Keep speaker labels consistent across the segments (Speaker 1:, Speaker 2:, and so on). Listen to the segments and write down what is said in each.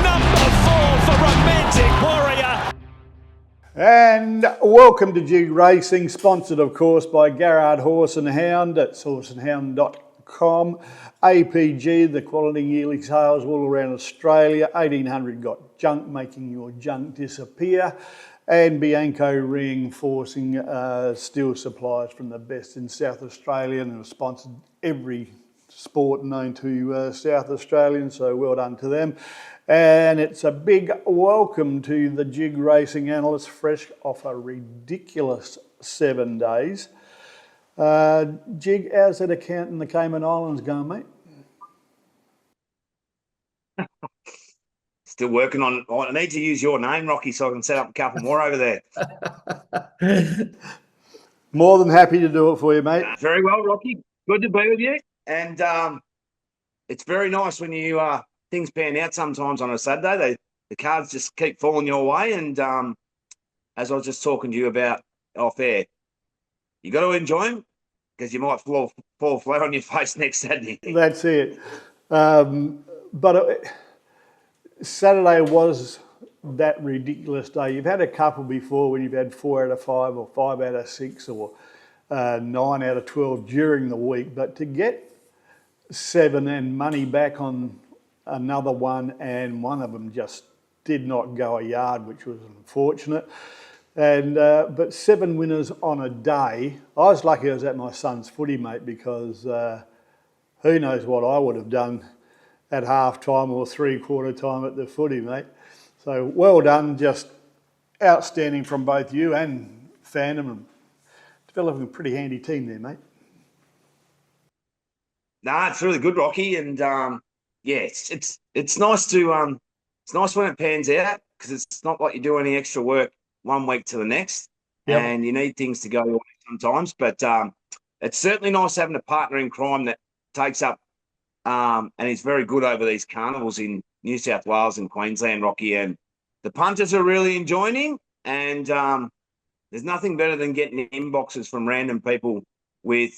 Speaker 1: number 4 for Romantic Warrior.
Speaker 2: And welcome to Jig Racing, sponsored of course by Garrard Horse and Hound at horseandhound.com. APG, the quality yearly sales all around Australia. 1800 got junk, making your junk disappear. And Bianco reinforcing steel supplies from the best in South Australia, and have sponsored every sport known to South Australians, so well done to them. And it's a big welcome to the Jig Racing analyst, fresh off a ridiculous 7 days. Jig, how's that account in the Cayman Islands going, mate?
Speaker 3: Still working on. I need to use your name, Rocky, so I can set up a couple more over there.
Speaker 2: More than happy to do it for you, mate.
Speaker 3: Very well, Rocky. Good to be with you. And it's very nice when you things pan out sometimes on a Saturday. The cards just keep falling your way. And as I was just talking to you about off air, you got to enjoy them because you might fall flat on your face next Saturday.
Speaker 2: That's it. Saturday was that ridiculous day. You've had a couple before when you've had 4 out of 5 or 5 out of 6 or 9 out of 12 during the week, but to get 7 and money back on another one, and one of them just did not go a yard, which was unfortunate. And but 7 winners on a day. I was lucky I was at my son's footy, mate, because who knows what I would have done at half time or 3/4 time at the footy, mate. So well done, just outstanding from both you and Phantom, and developing a pretty handy team there, mate.
Speaker 3: Nah, it's really good, Rocky, and it's nice to it's nice when it pans out because it's not like you do any extra work one week to the next, and you need things to go your way sometimes. But it's certainly nice having a partner in crime that takes up and is very good over these carnivals in New South Wales and Queensland, Rocky, and the punters are really enjoying him. And there's nothing better than getting inboxes from random people with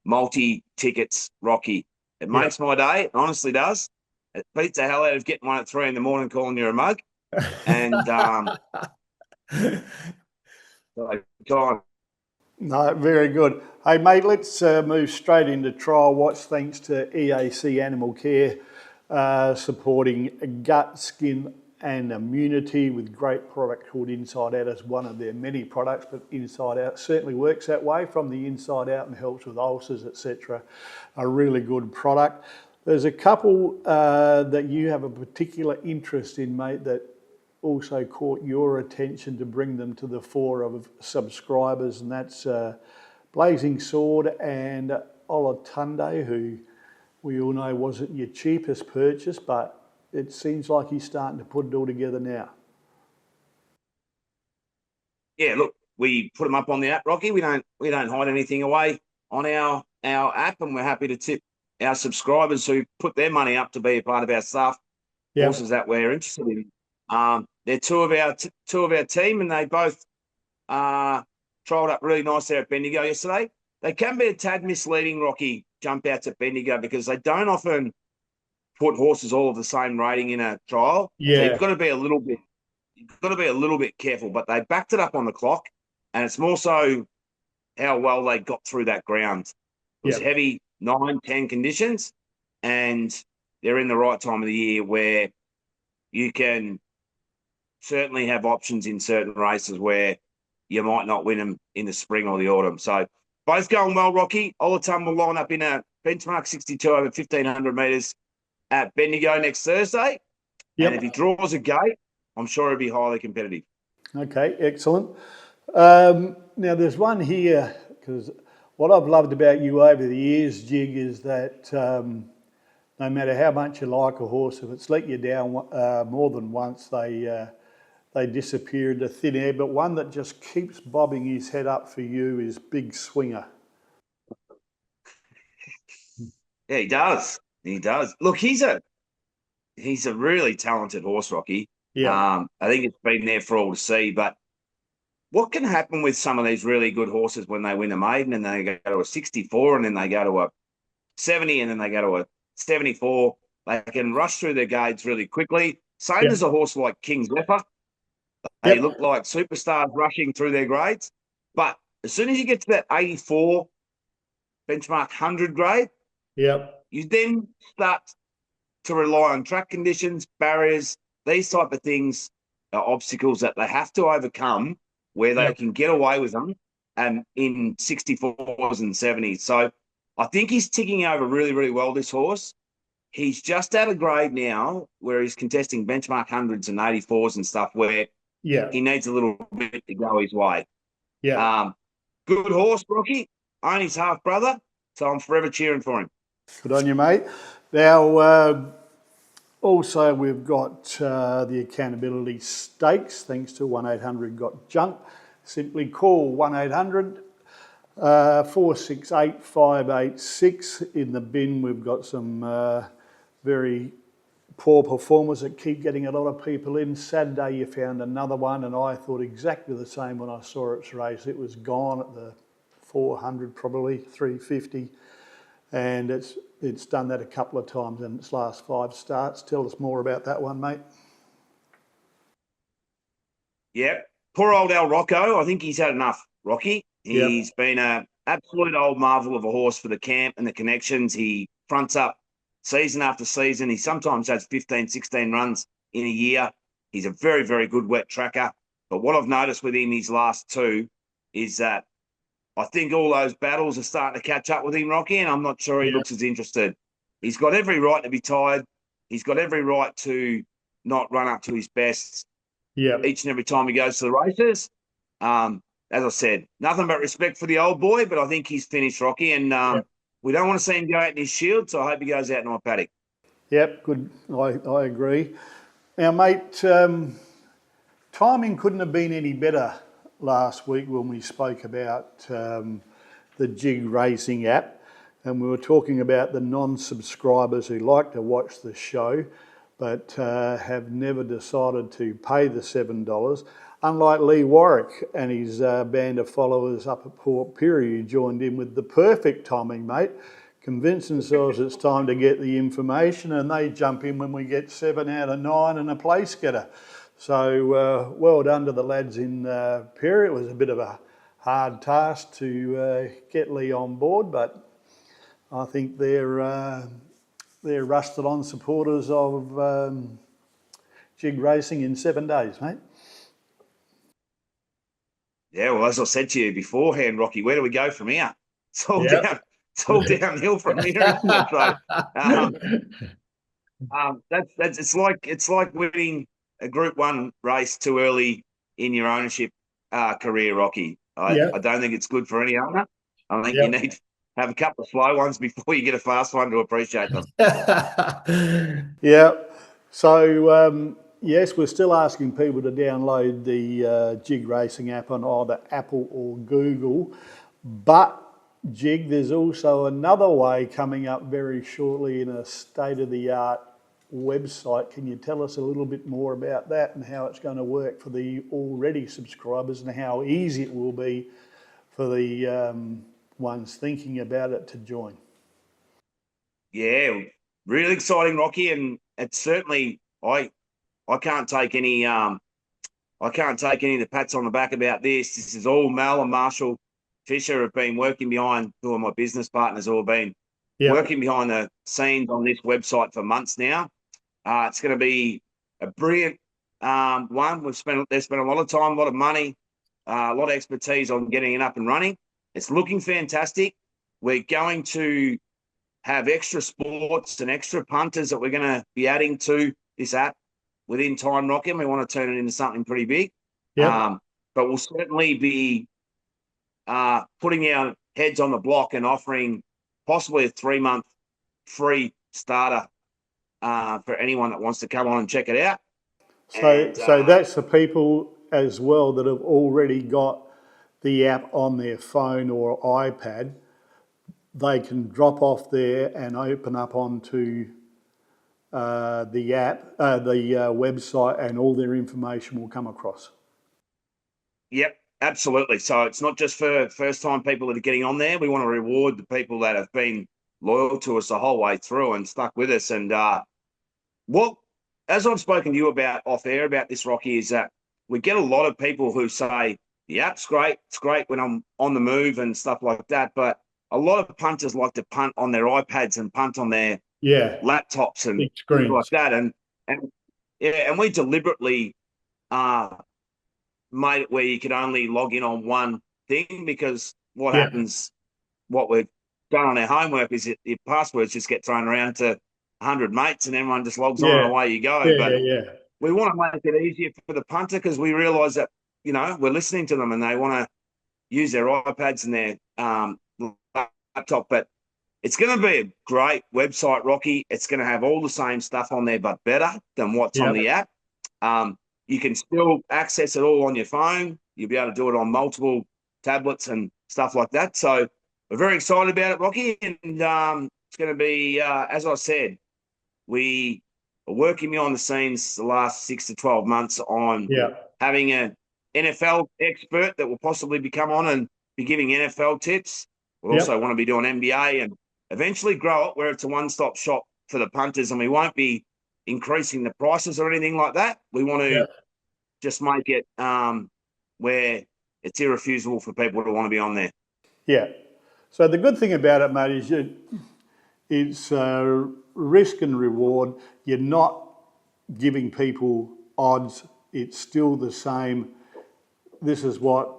Speaker 3: multi-tickets, Rocky. It makes my day. It honestly does. It beats the hell out of getting one at 3 a.m. calling you a mug. And
Speaker 2: No, very good. Hey, mate, let's move straight into trial watch, thanks to EAC Animal Care, supporting gut, skin and immunity with great product called Inside Out as one of their many products, but Inside Out certainly works that way from the inside out and helps with ulcers, etc. A really good product. There's a couple that you have a particular interest in, mate, that also caught your attention to bring them to the fore of subscribers, and that's Blazing Sword and Olatunde, who we all know wasn't your cheapest purchase, but it seems like he's starting to put it all together now.
Speaker 3: Yeah, look, we put them up on the app, Rocky. We don't hide anything away on our app, and we're happy to tip our subscribers who put their money up to be a part of our staff horses that we're interested in. They're two of our team, and they both trialled up really nice there at Bendigo yesterday. They can be a tad misleading, Rocky, jump outs at Bendigo, because they don't often put horses all of the same rating in a trial.
Speaker 2: Yeah,
Speaker 3: so you've got to be a little bit careful. But they backed it up on the clock, and it's more so how well they got through that ground. It was heavy 9-10 conditions, and they're in the right time of the year where you can certainly have options in certain races where you might not win them in the spring or the autumn. So both going well, Rocky. Olatunde will line up in a benchmark 62 over 1,500 metres at Bendigo next Thursday. And if he draws a gate, I'm sure he'll be highly competitive.
Speaker 2: Okay, excellent. Now there's one here, because what I've loved about you over the years, Jig, is that no matter how much you like a horse, if it's let you down more than once, they disappear into thin air. But one that just keeps bobbing his head up for you is Big Swinger.
Speaker 3: Yeah, he does. He does. Look, he's a really talented horse, Rocky.
Speaker 2: Yeah.
Speaker 3: I think it's been there for all to see. But what can happen with some of these really good horses when they win a maiden and they go to a 64 and then they go to a 70 and then they go to a 74? They can rush through their grades really quickly. Same
Speaker 2: Yep.
Speaker 3: as a horse like King's Zephyr. They
Speaker 2: Yep.
Speaker 3: look like superstars rushing through their grades. But as soon as you get to that 84 benchmark 100 grade,
Speaker 2: Yep.
Speaker 3: you then start to rely on track conditions, barriers, these type of things are obstacles that they have to overcome where they
Speaker 2: Yep.
Speaker 3: can get away with them and in 64s and 70s. So I think he's ticking over really, really well, this horse. He's just at a grade now where he's contesting benchmark 100s and 84s and stuff where
Speaker 2: Yeah.
Speaker 3: he needs a little bit to go his way.
Speaker 2: Yeah.
Speaker 3: Good horse, Rocky. Own his half brother, so I'm forever cheering for him.
Speaker 2: Good on you, mate. Now, also we've got the accountability stakes, thanks to 1800 Got Junk. Simply call 1800 468 586. In the bin, we've got some very poor performers that keep getting a lot of people in. Saturday you found another one, and I thought exactly the same when I saw its race. It was gone at the 400, probably 350, and it's done that a couple of times in its last 5 starts. Tell us more about that one, mate.
Speaker 3: Yep. Poor old El Rocco. I think he's had enough, Rocky. He's been an absolute old marvel of a horse for the camp and the connections. He fronts up season after season. He sometimes has 15, 16 runs in a year. He's a very, very good wet tracker. But what I've noticed with him his last 2 is that I think all those battles are starting to catch up with him, Rocky, and I'm not sure he looks as interested. He's got every right to be tired. He's got every right to not run up to his best each and every time he goes to the races. As I said, nothing but respect for the old boy, but I think he's finished, Rocky, and we don't want to see him go out in his shield, so I hope he goes out in my paddock.
Speaker 2: Yep, good. I agree. Now, mate, timing couldn't have been any better last week when we spoke about the Jig Racing app, and we were talking about the non-subscribers who like to watch the show but have never decided to pay the $7. Unlike Lee Warwick and his band of followers up at Port Pirie, who joined in with the perfect timing, mate, convince themselves it's time to get the information, and they jump in when we get 7 out of 9 and a place getter. So well done to the lads in Pirie. It was a bit of a hard task to get Lee on board, but I think they're rusted on supporters of Jig Racing in 7 days, mate.
Speaker 3: Yeah, well, as I said to you beforehand, Rocky, where do we go from here? It's all down. It's all downhill from here, isn't it? So, it's like winning a Group 1 race too early in your ownership career, Rocky. I don't think it's good for any owner. I think you need to have a couple of slow ones before you get a fast one to appreciate them.
Speaker 2: Yeah. So, yes, we're still asking people to download the Jig Racing app on either Apple or Google. But, Jig, there's also another way coming up very shortly in a state-of-the-art website. Can you tell us a little bit more about that and how it's going to work for the already subscribers and how easy it will be for the ones thinking about it to join?
Speaker 3: Yeah, really exciting, Rocky, and it's certainly I can't take any of the pats on the back about this. This is all Mel and Marshall Fisher have been working behind, who are my business partners, all been working behind the scenes on this website for months now. It's going to be a brilliant one. They've spent a lot of time, a lot of money, a lot of expertise on getting it up and running. It's looking fantastic. We're going to have extra sports and extra punters that we're going to be adding to this app within time, Rocky. We want to turn it into something pretty big. But we'll certainly be putting our heads on the block and offering possibly a 3-month free starter for anyone that wants to come on and check it out.
Speaker 2: So that's the people as well that have already got the app on their phone or iPad. They can drop off there and open up onto the app, the website, and all their information will come across.
Speaker 3: Yep, absolutely. So it's not just for first-time people that are getting on there. We want to reward the people that have been loyal to us the whole way through and stuck with us. And What, as I've spoken to you about off air about this, Rocky, is that we get a lot of people who say, the app's great. It's great when I'm on the move and stuff like that. But a lot of punters like to punt on their iPads and punt on their laptops and
Speaker 2: big
Speaker 3: things like
Speaker 2: screens.
Speaker 3: that. And yeah, and we deliberately made it where you could only log in on one thing, because what happens, what we've done on our homework is that your passwords just get thrown around to 100 mates and everyone just logs on and away you go. But we want to make it easier for the punter, because we realise that, we're listening to them and they want to use their iPads and their laptop. But it's going to be a great website, Rocky. It's going to have all the same stuff on there, but better than what's on the app. You can still access it all on your phone. You'll be able to do it on multiple tablets and stuff like that. So we're very excited about it, Rocky. And it's going to be, as I said, we are working behind the scenes the last 6 to 12 months on having an NFL expert that will possibly be come on and be giving NFL tips. We also want to be doing NBA and eventually grow it where it's a one-stop shop for the punters, and we won't be increasing the prices or anything like that. We want to just make it where it's irrefusable for people to want to be on there.
Speaker 2: Yeah. So the good thing about it, mate, is it's risk and reward. You're not giving people odds. It's still the same. This is what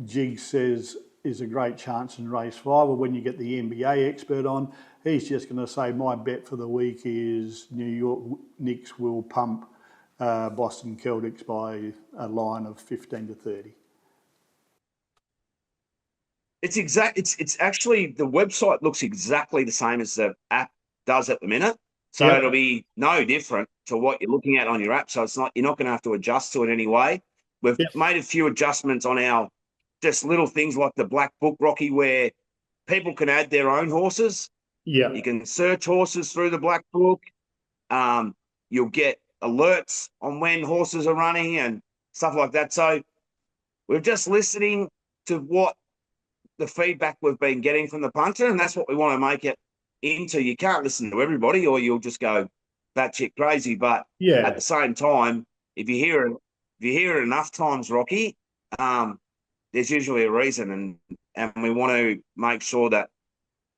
Speaker 2: Jig says is a great chance in race 5. Or when you get the NBA expert on, he's just going to say, my bet for the week is New York Knicks will pump Boston Celtics by a line of 15 to 30.
Speaker 3: It's actually, the website looks exactly the same as the app does at the minute. So it'll be no different to what you're looking at on your app. So you're not going to have to adjust to it anyway. We've made a few adjustments on our just little things like the Black Book, Rocky, where people can add their own horses. You can search horses through the Black Book. You'll get alerts on when horses are running and stuff like that. So we're just listening to what the feedback we've been getting from the punter, and that's what we want to make it into. You can't listen to everybody or you'll just go batshit crazy. But at the same time, if you hear it enough times, Rocky, there's usually a reason, and we want to make sure that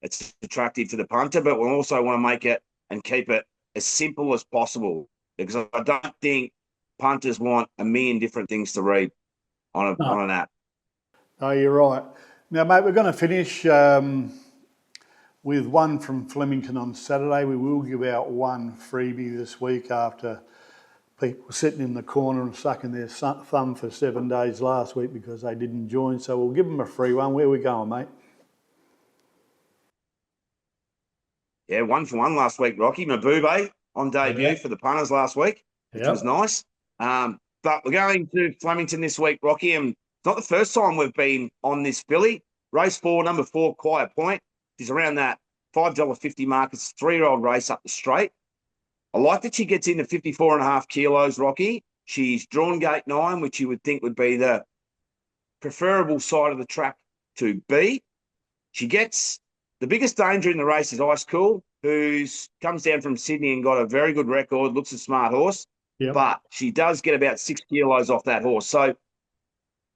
Speaker 3: it's attractive to the punter, but we also want to make it and keep it as simple as possible, because I don't think punters want a million different things to read on an app.
Speaker 2: Oh, you're right. Now, mate, we're going to finish with one from Flemington on Saturday. We will give out one freebie this week after people sitting in the corner and sucking their thumb for 7 days last week because they didn't join. So we'll give them a free one. Where are we going, mate?
Speaker 3: Yeah, 1 for 1 last week, Rocky. Mabube on debut for the punters last week, which was nice. But we're going to Flemington this week, Rocky, and it's not the first time we've been on this filly. Race 4, number 4, Quiet Point. She's around that $5.50 mark. It's a 3-year-old race up the straight. I like that she gets into 54.5 kilos, Rocky. She's drawn gate 9, which you would think would be the preferable side of the track to be. She gets the biggest danger in the race is Ice Cool, who comes down from Sydney and got a very good record, looks a smart horse. But she does get about 6 kilos off that horse. So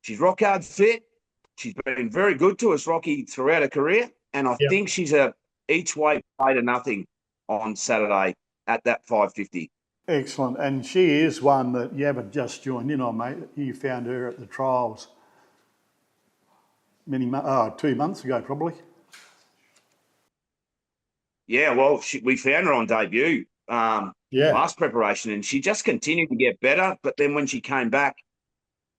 Speaker 3: she's rock hard fit. She's been very good to us, Rocky, throughout her career. And I think she's a each way play to nothing on Saturday at that 5.50.
Speaker 2: Excellent. And she is one that you haven't just joined in on, mate. You found her at the trials 2 months ago, probably.
Speaker 3: Yeah, well, we found her on debut last preparation, and she just continued to get better. But then when she came back,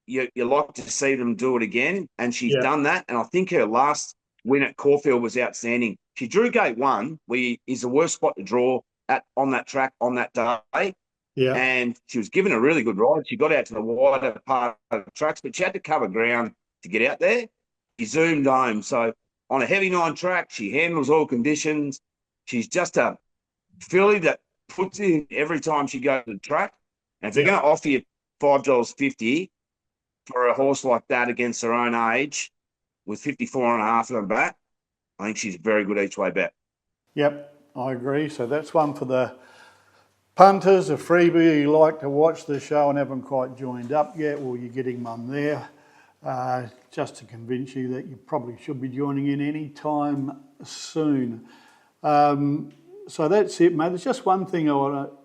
Speaker 3: you like to see them do it again, and she's done that. And I think her last win at Caulfield was outstanding. She drew gate 1, which is the worst spot to draw on that track on that day. And she was given a really good ride. She got out to the wider part of the tracks, but she had to cover ground to get out there. She zoomed home. So on a heavy 9 track, she handles all conditions. She's just a filly that puts in every time she goes to the track. And if they're going to offer you $5.50 for a horse like that against her own age with 54.5 on the back, I think she's a very good each way bet.
Speaker 2: Yep, I agree. So that's one for the Punters, a freebie, you like to watch the show and haven't quite joined up yet, well, you're getting one there. Just to convince you that you probably should be joining in any time soon. So that's it, mate. There's just one thing I want to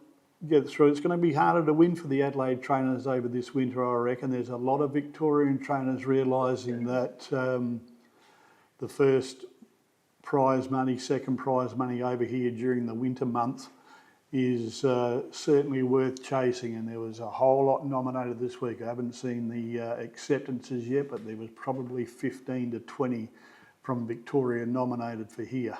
Speaker 2: get through. It's going to be harder to win for the Adelaide trainers over this winter, I reckon. There's a lot of Victorian trainers realising that the first prize money, second prize money over here during the winter months is certainly worth chasing, and there was a whole lot nominated this week. I haven't seen the acceptances yet, but there was probably 15 to 20 from Victoria nominated for here.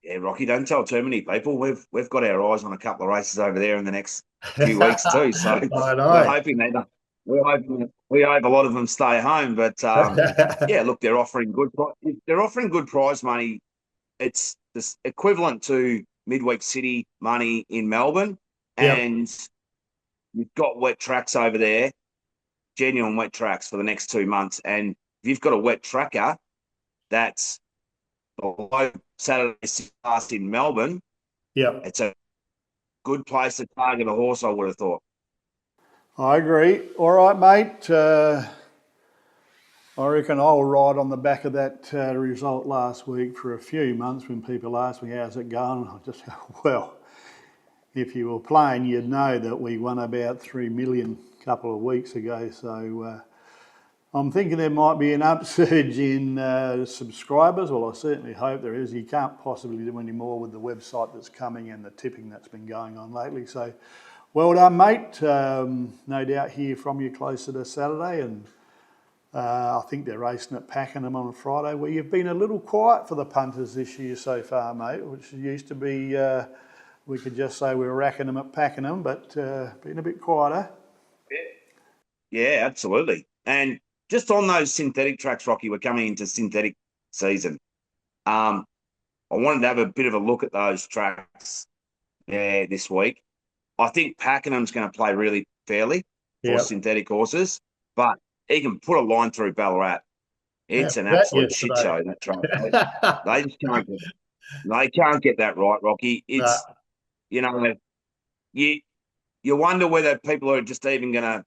Speaker 3: Yeah, Rocky, don't tell too many people. We've got our eyes on a couple of races over there in the next few weeks too. So we're hoping we hope a lot of them stay home. But yeah, look, they're offering good prize money. It's this equivalent to midweek city money in Melbourne, and you've got wet tracks over there, genuine wet tracks for the next 2 months. And if you've got a wet tracker that's below Saturday last in Melbourne, it's a good place to target a horse, I would have thought.
Speaker 2: I agree. All right, mate. I reckon I'll ride on the back of that result last week for a few months when people ask me, how's it going? I'll just go, well, if you were playing, you'd know that we won about 3 million a couple of weeks ago. So I'm thinking there might be an upsurge in subscribers. Well, I certainly hope there is. You can't possibly do any more with the website that's coming and the tipping that's been going on lately. So well done, mate. No doubt hear from you closer to Saturday, and I think they're racing at Pakenham on Friday. Well, you've been a little quiet for the punters this year so far, mate, which used to be, we could just say we were racking them at Pakenham, but been a bit quieter.
Speaker 3: Yeah, absolutely. And just on those synthetic tracks, Rocky, we're coming into synthetic season. I wanted to have a bit of a look at those tracks this week. I think Pakenham's going to play really fairly for synthetic horses, but he can put a line through Ballarat. It's an absolute shit show, that track. They just can't get that right, Rocky. It's, you know, you wonder whether people are just even going to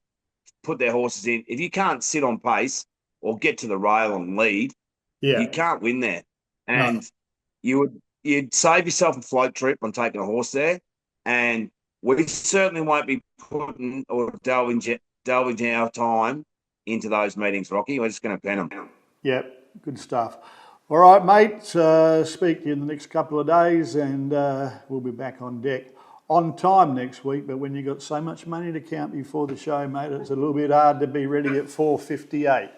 Speaker 3: put their horses in. If you can't sit on pace or get to the rail and lead, you can't win there. And you'd save yourself a float trip on taking a horse there. And we certainly won't be putting or delving our time into those meetings, Rocky. We're just going to pen them.
Speaker 2: Yep, good stuff. All right, mate. Speak to you in the next couple of days, and we'll be back on deck on time next week. But when you've got so much money to count before the show, mate, it's a little bit hard to be ready at 4:58.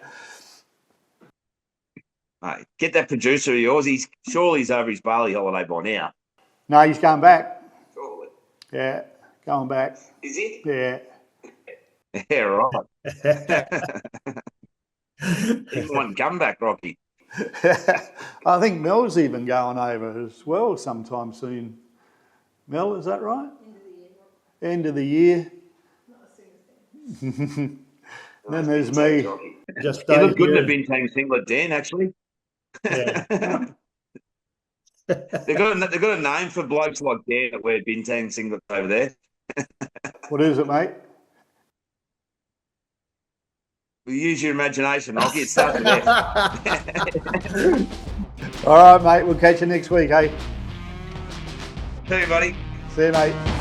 Speaker 3: Mate, get that producer of yours. Surely he's over his Bali holiday by now.
Speaker 2: No, he's going back.
Speaker 3: Surely.
Speaker 2: Yeah, going back.
Speaker 3: Is he?
Speaker 2: Yeah.
Speaker 3: Yeah, right. He won't come back, Rocky.
Speaker 2: I think Mel's even going over as well sometime soon. Mel, is that right? End of the year. Not as soon as then there's me.
Speaker 3: Just you look good in a Bintang singlet, Dan, actually.
Speaker 2: Yeah.
Speaker 3: They've got a name for blokes like Dan that wear Bintang singlets over there.
Speaker 2: What is it, mate?
Speaker 3: Use your imagination, Rocky. It starts with F.
Speaker 2: All right, mate. We'll catch you next week, hey?
Speaker 3: See you, buddy.
Speaker 2: See you, mate.